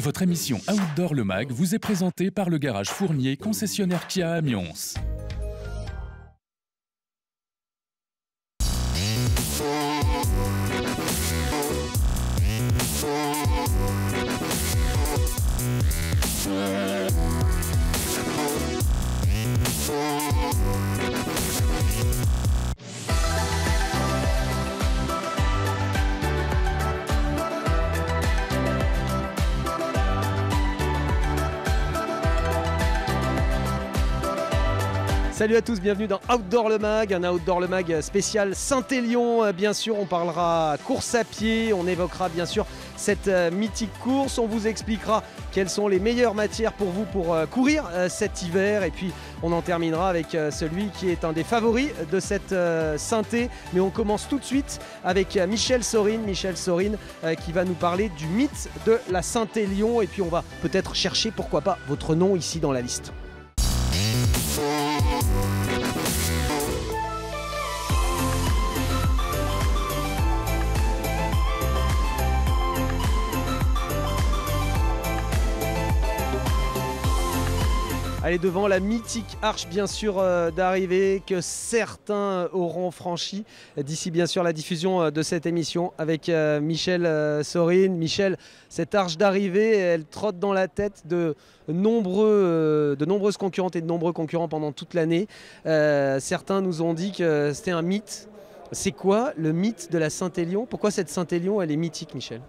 Votre émission Outdoor le Mag vous est présentée par le garage Fournier, concessionnaire Kia à Amiens. Salut à tous, bienvenue dans Outdoor le Mag, un Outdoor le Mag spécial Saint-Élion. Bien sûr, on parlera course à pied, on évoquera bien sûr cette mythique course, on vous expliquera quelles sont les meilleures matières pour vous pour courir cet hiver, et puis on en terminera avec celui qui est un des favoris de cette synthé. Mais on commence tout de suite avec Michel Sorine, qui va nous parler du mythe de la Saint-Élion, et puis on va peut-être chercher, pourquoi pas, votre nom ici dans la liste. Allez, devant la mythique arche bien sûr d'arrivée que certains auront franchi d'ici bien sûr la diffusion de cette émission avec Michel Sorine. Michel, cette arche d'arrivée, elle trotte dans la tête de nombreuses concurrentes et de nombreux concurrents pendant toute l'année. Certains nous ont dit que c'était un mythe. C'est quoi le mythe de la Saint-Élion? Pourquoi cette Saint-Élion, elle est mythique, Michel?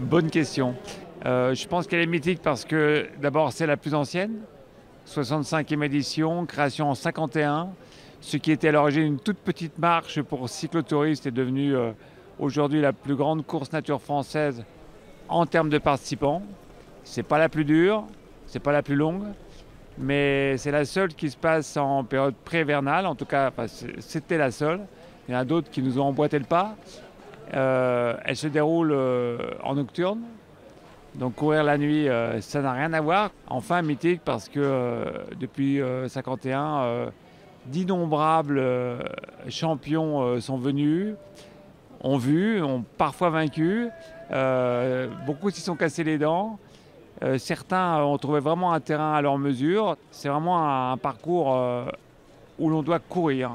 Bonne question. Je pense qu'elle est mythique parce que d'abord c'est la plus ancienne, 65e édition, création en 51. Ce qui était à l'origine une toute petite marche pour cyclotouristes est devenu aujourd'hui la plus grande course nature française en termes de participants. C'est pas la plus dure, c'est pas la plus longue, mais c'est la seule qui se passe en période pré-hivernale. En tout cas, c'était la seule. Il y en a d'autres qui nous ont emboîté le pas. Elle se déroule en nocturne. Donc courir la nuit, ça n'a rien à voir. Enfin mythique parce que depuis 51, d'innombrables champions sont venus, ont vu, ont parfois vaincu. Beaucoup s'y sont cassés les dents. Certains ont trouvé vraiment un terrain à leur mesure. C'est vraiment un parcours où l'on doit courir.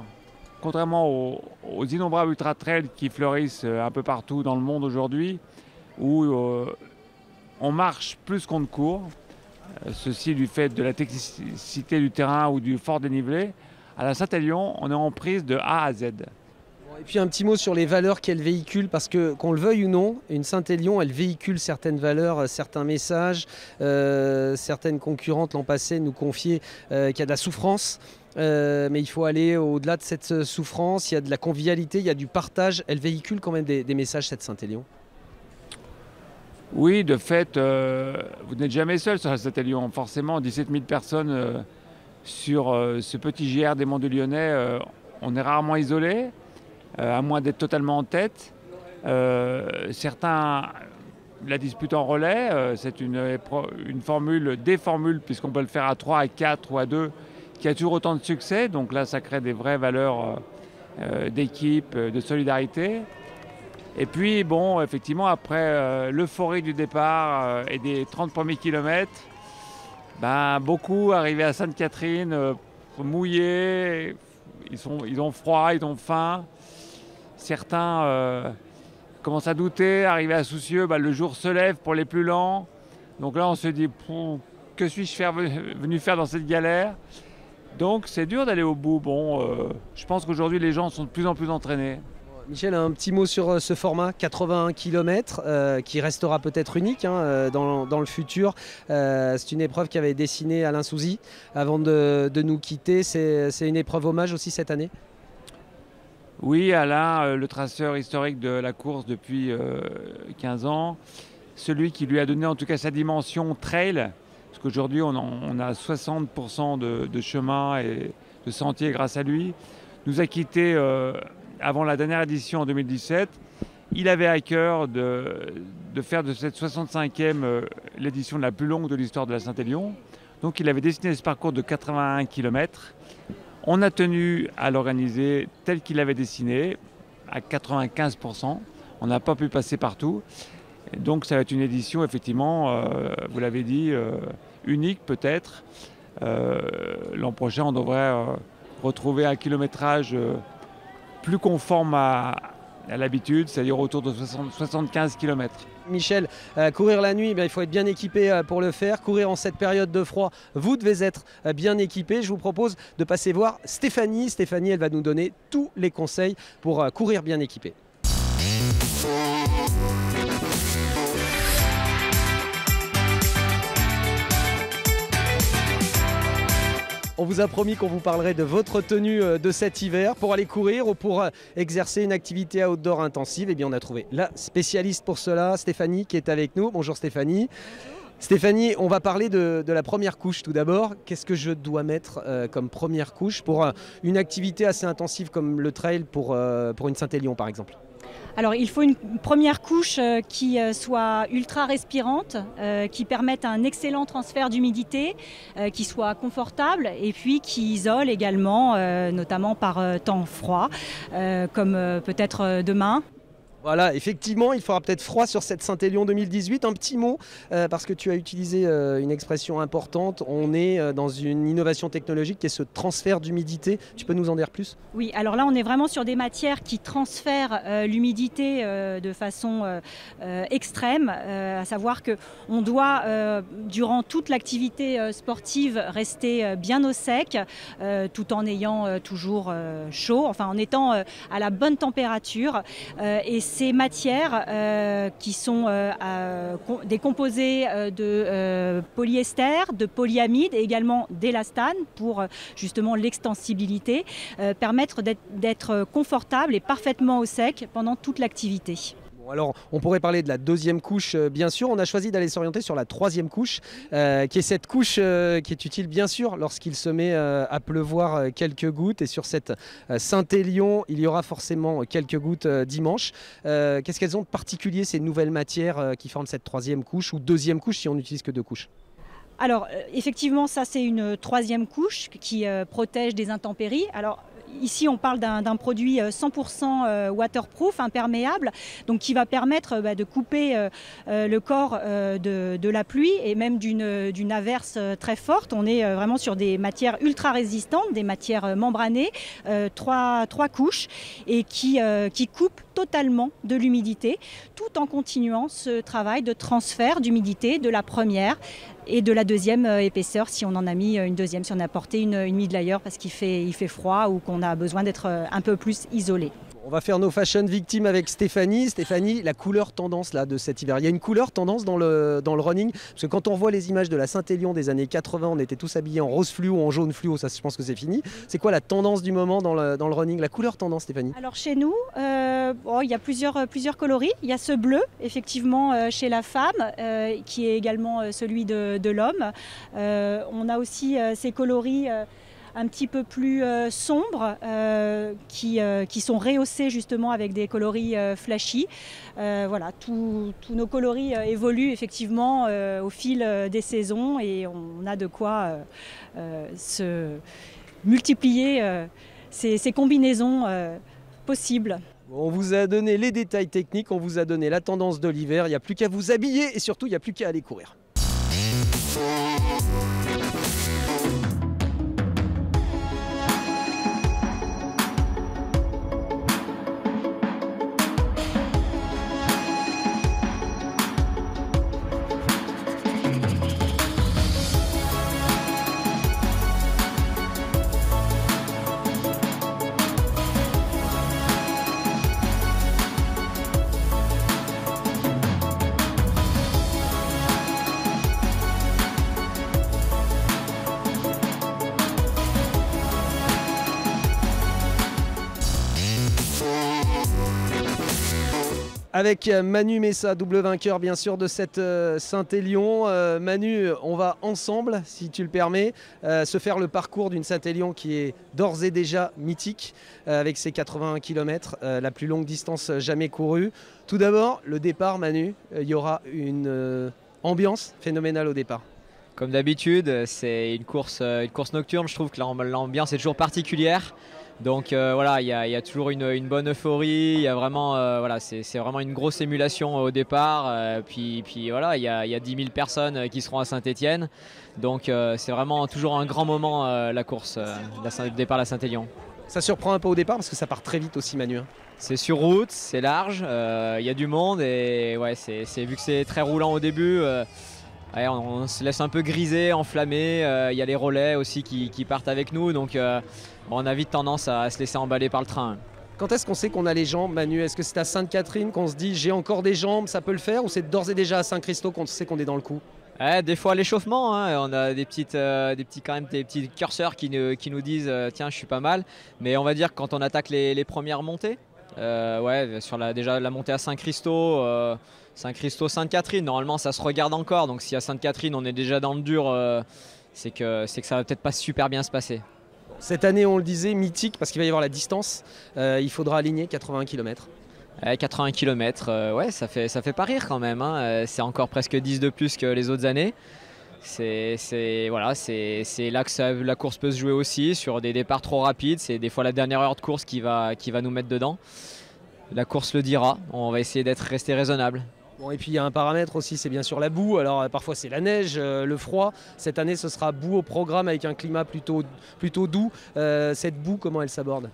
Contrairement aux innombrables ultra-trails qui fleurissent un peu partout dans le monde aujourd'hui, où on marche plus qu'on ne court, ceci du fait de la technicité du terrain ou du fort dénivelé. À la Saint-Élion, on est en prise de A à Z. Et puis un petit mot sur les valeurs qu'elle véhicule, parce que qu'on le veuille ou non, une Saint-Élion, elle véhicule certaines valeurs, certains messages. Certaines concurrentes l'an passé nous confiaient qu'il y a de la souffrance. Mais il faut aller au-delà de cette souffrance, il y a de la convivialité, il y a du partage. Elle véhicule quand même des messages, cette Saint-Élion. Oui, de fait, vous n'êtes jamais seul sur la Saint-Élion. Forcément, 17 000 personnes sur ce petit GR des Monts du Lyonnais, on est rarement isolé, à moins d'être totalement en tête. Certains la disputent en relais, c'est une formule, des formules, puisqu'on peut le faire à 3, à 4 ou à 2, qui a toujours autant de succès. Donc là, ça crée des vraies valeurs d'équipe, de solidarité. Et puis, bon, effectivement, après l'euphorie du départ et des 30 premiers kilomètres, beaucoup arrivés à Sainte-Catherine, mouillés, ils ont froid, ils ont faim. Certains commencent à douter, arrivés à Soucieux, le jour se lève pour les plus lents. Donc là, on se dit, que suis-je venu faire dans cette galère? Donc c'est dur d'aller au bout. Bon, je pense qu'aujourd'hui, les gens sont de plus en plus entraînés. Michel, un petit mot sur ce format 81 km qui restera peut-être unique dans le futur. C'est une épreuve qui avait dessiné Alain Souzy avant de nous quitter. C'est une épreuve hommage aussi cette année? Oui, Alain, le traceur historique de la course depuis 15 ans, celui qui lui a donné en tout cas sa dimension trail, parce qu'aujourd'hui on a 60% de chemin et de sentiers grâce à lui, nous a quittés avant la dernière édition en 2017. Il avait à cœur de faire de cette 65e l'édition la plus longue de l'histoire de la Saint-Élion. Donc il avait dessiné ce parcours de 81 km. On a tenu à l'organiser tel qu'il avait dessiné, à 95%. On n'a pas pu passer partout. Et donc ça va être une édition effectivement, vous l'avez dit, unique peut-être. L'an prochain, on devrait retrouver un kilométrage plus conforme à l'habitude, c'est-à-dire autour de 75 km. Michel, courir la nuit, il faut être bien équipé pour le faire. Courir en cette période de froid, vous devez être bien équipé. Je vous propose de passer voir Stéphanie. Stéphanie, elle va nous donner tous les conseils pour courir bien équipé. On vous a promis qu'on vous parlerait de votre tenue de cet hiver pour aller courir ou pour exercer une activité outdoor intensive. Eh bien, on a trouvé la spécialiste pour cela, Stéphanie, qui est avec nous. Bonjour Stéphanie. Stéphanie, on va parler de la première couche tout d'abord. Qu'est-ce que je dois mettre comme première couche pour une activité assez intensive comme le trail pour une Saint-Élion par exemple? Alors il faut une première couche qui soit ultra respirante, qui permette un excellent transfert d'humidité, qui soit confortable et puis qui isole également, notamment par temps froid, comme peut-être demain. Voilà, effectivement, il fera peut-être froid sur cette Saint-Élion 2018. Un petit mot, parce que tu as utilisé une expression importante. On est dans une innovation technologique qui est ce transfert d'humidité. Tu peux nous en dire plus? Oui, alors là, on est vraiment sur des matières qui transfèrent l'humidité de façon extrême, à savoir qu'on doit, durant toute l'activité sportive, rester bien au sec, tout en ayant toujours chaud, enfin en étant à la bonne température. Et ces matières qui sont des composés de polyester, de polyamide et également d'élastane pour justement l'extensibilité, permettre d'être confortable et parfaitement au sec pendant toute l'activité. Bon, alors, on pourrait parler de la deuxième couche, bien sûr. On a choisi d'aller s'orienter sur la troisième couche, qui est cette couche qui est utile, bien sûr, lorsqu'il se met à pleuvoir quelques gouttes. Et sur cette Saint-Élion, il y aura forcément quelques gouttes dimanche. Qu'est-ce qu'elles ont de particulier, ces nouvelles matières qui forment cette troisième couche ou deuxième couche si on n'utilise que deux couches? Alors, effectivement, ça, c'est une troisième couche qui protège des intempéries. Alors, ici, on parle d'un produit 100% waterproof, imperméable, donc qui va permettre de couper le corps de la pluie et même d'une averse très forte. On est vraiment sur des matières ultra résistantes, des matières membranées, trois couches, et qui coupent totalement de l'humidité, tout en continuant ce travail de transfert d'humidité de la première et de la deuxième épaisseur si on en a mis une deuxième, si on a porté une mid-layer parce qu'il fait froid ou qu'on a besoin d'être un peu plus isolé. On va faire nos fashion victimes avec Stéphanie. Stéphanie, la couleur tendance là, de cet hiver. Il y a une couleur tendance dans le running. Parce que quand on voit les images de la Saint-Élion des années 80, on était tous habillés en rose fluo ou en jaune fluo. Ça, je pense que c'est fini. C'est quoi la tendance du moment dans le running? La couleur tendance, Stéphanie? Alors chez nous, il y a plusieurs coloris. Il y a ce bleu, effectivement, chez la femme, qui est également celui de l'homme. On a aussi ces coloris un petit peu plus sombres qui sont rehaussés justement avec des coloris flashy. Voilà, tous nos coloris évoluent effectivement au fil des saisons et on a de quoi se multiplier ces combinaisons possibles. On vous a donné les détails techniques, on vous a donné la tendance de l'hiver. Il n'y a plus qu'à vous habiller et surtout il n'y a plus qu'à aller courir. Avec Manu Messa, double vainqueur bien sûr de cette Saint-Élion. Manu, on va ensemble, si tu le permets, se faire le parcours d'une Saint-Élion qui est d'ores et déjà mythique, avec ses 81 km, la plus longue distance jamais courue. Tout d'abord, le départ, Manu, il y aura une ambiance phénoménale au départ. Comme d'habitude, c'est une course nocturne. Je trouve que l'ambiance est toujours particulière. Donc voilà, il y a toujours une bonne euphorie, il y a vraiment, voilà, c'est vraiment une grosse émulation au départ. Puis voilà, il y a 10 000 personnes qui seront à Saint-Étienne. Donc c'est vraiment toujours un grand moment la course, le départ à Saint-Élion. Ça surprend un peu au départ parce que ça part très vite aussi, Manu. C'est sur route, c'est large, il y a du monde et ouais, vu que c'est très roulant au début, ouais, on se laisse un peu griser, enflammer. Il y a les relais aussi qui partent avec nous, donc on a vite tendance à se laisser emballer par le train. Quand est-ce qu'on sait qu'on a les jambes, Manu? Est-ce que c'est à Sainte-Catherine qu'on se dit j'ai encore des jambes, ça peut le faire? Ou c'est d'ores et déjà à Saint-Christo qu'on sait qu'on est dans le coup? Des fois à l'échauffement, hein, on a des petits curseurs qui nous disent tiens, je suis pas mal. Mais on va dire que quand on attaque les premières montées, ouais, sur déjà la montée à Saint-Christo, Sainte-Catherine, normalement ça se regarde encore. Donc si à Sainte-Catherine on est déjà dans le dur, c'est que ça va peut-être pas super bien se passer. Cette année, on le disait, mythique parce qu'il va y avoir la distance. Il faudra aligner 80 km. 80 km, ouais, ça fait pas rire quand même, hein. C'est encore presque 10 de plus que les autres années. C'est là que la course peut se jouer aussi, sur des départs trop rapides. C'est des fois la dernière heure de course qui va nous mettre dedans. La course le dira, on va essayer rester raisonnable. Bon, et puis il y a un paramètre aussi, c'est bien sûr la boue. Alors parfois c'est la neige, le froid. Cette année ce sera boue au programme avec un climat plutôt doux. Cette boue, comment elle s'aborde?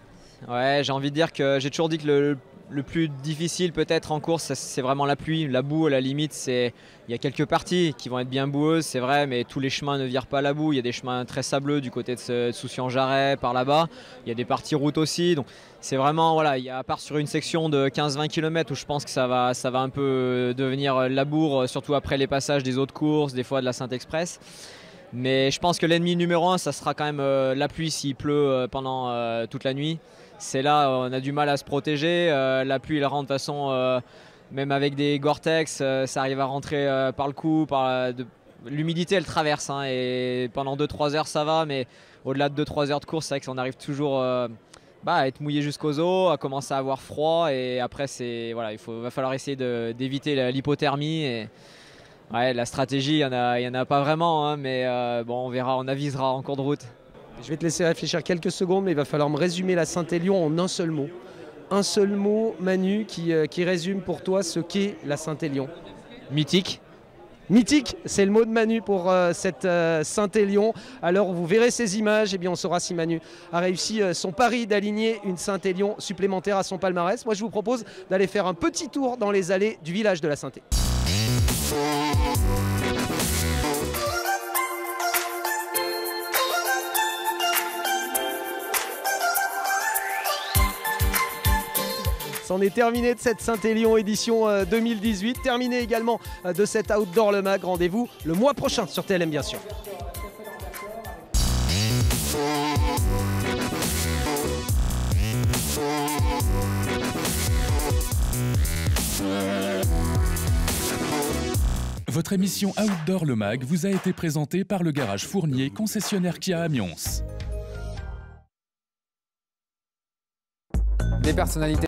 Ouais, j'ai envie de dire que j'ai toujours dit que le plus difficile peut-être en course, c'est vraiment la pluie. La boue, à la limite, il y a quelques parties qui vont être bien boueuses, c'est vrai, mais tous les chemins ne virent pas à la boue. Il y a des chemins très sableux du côté de Soucy-en-Jarret, par là-bas. Il y a des parties routes aussi. Donc c'est vraiment, voilà, à part sur une section de 15-20 km où je pense que ça va un peu devenir labour, surtout après les passages des autres courses, des fois de la Saint-Express. Mais je pense que l'ennemi numéro 1, ça sera quand même la pluie s'il pleut pendant toute la nuit. C'est là on a du mal à se protéger. La pluie, elle rentre de toute façon, même avec des Gore-Tex, ça arrive à rentrer par le cou. L'humidité, elle traverse, hein, et pendant 2-3 heures, ça va. Mais au-delà de 2-3 heures de course, c'est vrai qu'on arrive toujours à être mouillé jusqu'aux os, à commencer à avoir froid. Et après, voilà, va falloir essayer d'éviter l'hypothermie. Et, ouais, la stratégie, il y en a pas vraiment, hein, mais bon, on verra, on avisera en cours de route. Je vais te laisser réfléchir quelques secondes, mais il va falloir me résumer la Saint-Élion en un seul mot. Un seul mot, Manu, qui résume pour toi ce qu'est la Saint-Élion. Mythique. Mythique, c'est le mot de Manu pour cette Saint-Élion. Alors vous verrez ces images, et bien on saura si Manu a réussi son pari d'aligner une Saint-Élion supplémentaire à son palmarès. Moi je vous propose d'aller faire un petit tour dans les allées du village de la Sainté. C'en est terminé de cette Saint-Élion édition 2018. Terminé également de cet Outdoor Le Mag. Rendez-vous le mois prochain sur TLM bien sûr. Votre émission Outdoor Le Mag vous a été présentée par le Garage Fournier, concessionnaire Kia Amiens. Des personnalités